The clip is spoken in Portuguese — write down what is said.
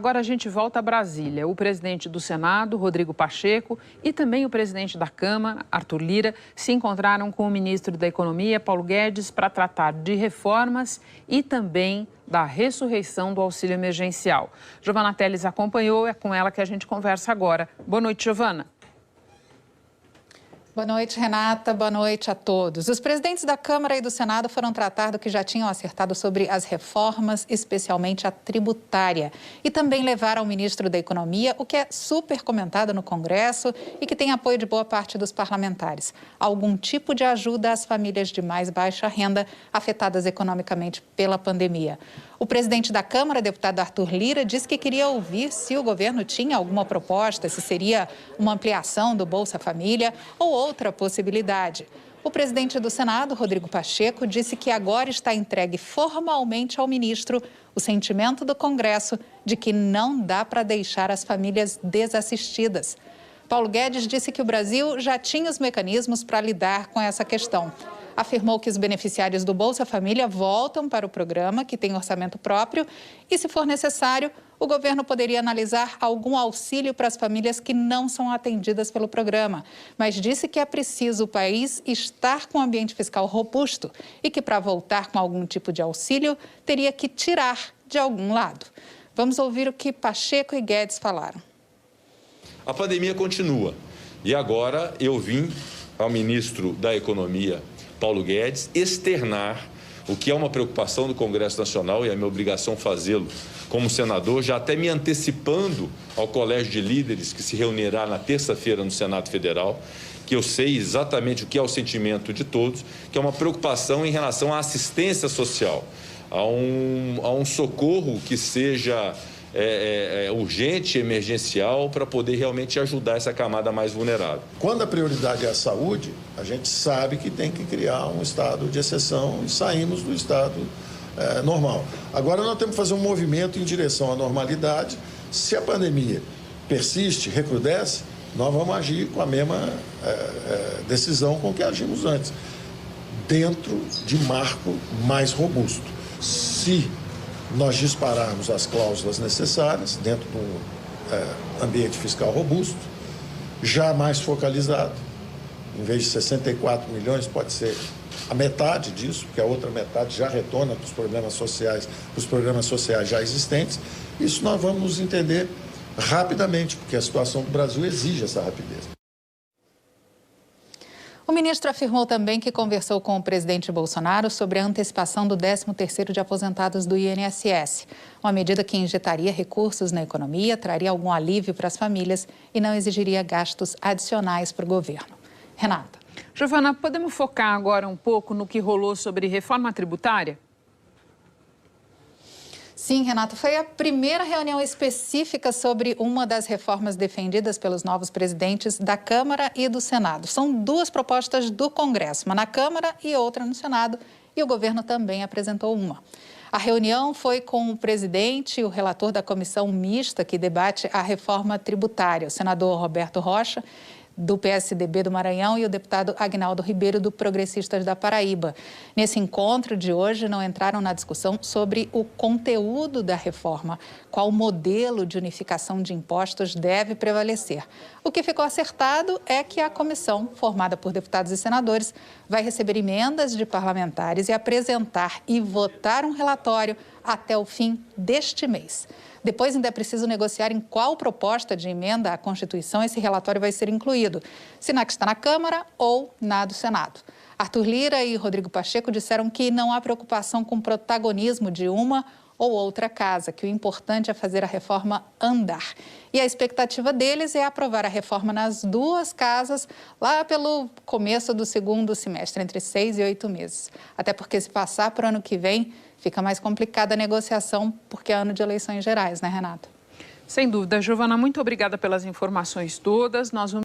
Agora a gente volta a Brasília. O presidente do Senado, Rodrigo Pacheco, e também o presidente da Câmara, Arthur Lira, se encontraram com o ministro da Economia, Paulo Guedes, para tratar de reformas e também da ressurreição do auxílio emergencial. Giovana Teles acompanhou, é com ela que a gente conversa agora. Boa noite, Giovana. Boa noite, Renata. Boa noite a todos. Os presidentes da Câmara e do Senado foram tratar do que já tinham acertado sobre as reformas, especialmente a tributária. E também levaram ao ministro da Economia, o que é super comentado no Congresso e que tem apoio de boa parte dos parlamentares. Algum tipo de ajuda às famílias de mais baixa renda afetadas economicamente pela pandemia. O presidente da Câmara, deputado Arthur Lira, disse que queria ouvir se o governo tinha alguma proposta, se seria uma ampliação do Bolsa Família ou outra possibilidade. O presidente do Senado, Rodrigo Pacheco, disse que agora está entregue formalmente ao ministro o sentimento do Congresso de que não dá para deixar as famílias desassistidas. Paulo Guedes disse que o Brasil já tinha os mecanismos para lidar com essa questão. Afirmou que os beneficiários do Bolsa Família voltam para o programa, que tem orçamento próprio, e, se for necessário, o governo poderia analisar algum auxílio para as famílias que não são atendidas pelo programa. Mas disse que é preciso o país estar com um ambiente fiscal robusto e que, para voltar com algum tipo de auxílio, teria que tirar de algum lado. Vamos ouvir o que Pacheco e Guedes falaram. A pandemia continua e agora eu vim ao ministro da Economia, Paulo Guedes, externar o que é uma preocupação do Congresso Nacional e é minha obrigação fazê-lo como senador, já até me antecipando ao Colégio de Líderes que se reunirá na terça-feira no Senado Federal, que eu sei exatamente o que é o sentimento de todos, que é uma preocupação em relação à assistência social, a um socorro que seja urgente, emergencial, para poder realmente ajudar essa camada mais vulnerável. Quando a prioridade é a saúde, a gente sabe que tem que criar um estado de exceção e saímos do estado normal. Agora nós temos que fazer um movimento em direção à normalidade. Se a pandemia persiste, recrudesce, nós vamos agir com a mesma decisão com que agimos antes, dentro de marco mais robusto. Se nós dispararmos as cláusulas necessárias dentro de um ambiente fiscal robusto, já mais focalizado, em vez de 64 milhões, pode ser a metade disso, porque a outra metade já retorna para os programas sociais já existentes. Isso nós vamos nos entender rapidamente, porque a situação do Brasil exige essa rapidez. O ministro afirmou também que conversou com o presidente Bolsonaro sobre a antecipação do 13º de aposentados do INSS, uma medida que injetaria recursos na economia, traria algum alívio para as famílias e não exigiria gastos adicionais para o governo. Renata. Giovana, podemos focar agora um pouco no que rolou sobre reforma tributária? Sim, Renata, foi a primeira reunião específica sobre uma das reformas defendidas pelos novos presidentes da Câmara e do Senado. São duas propostas do Congresso, uma na Câmara e outra no Senado, e o governo também apresentou uma. A reunião foi com o presidente e o relator da comissão mista que debate a reforma tributária, o senador Roberto Rocha, do PSDB do Maranhão, e o deputado Agnaldo Ribeiro, do Progressistas da Paraíba. Nesse encontro de hoje, não entraram na discussão sobre o conteúdo da reforma, qual modelo de unificação de impostos deve prevalecer. O que ficou acertado é que a comissão, formada por deputados e senadores, vai receber emendas de parlamentares e apresentar e votar um relatório até o fim deste mês. Depois ainda é preciso negociar em qual proposta de emenda à Constituição esse relatório vai ser incluído, se na que está na Câmara ou na do Senado. Arthur Lira e Rodrigo Pacheco disseram que não há preocupação com o protagonismo de uma ou outra casa, que o importante é fazer a reforma andar. E a expectativa deles é aprovar a reforma nas duas casas lá pelo começo do segundo semestre, entre 6 e 8 meses. Até porque se passar para o ano que vem, fica mais complicada a negociação, porque é ano de eleições gerais, né, Renata? Sem dúvida. Giovana, muito obrigada pelas informações todas. Nós vamos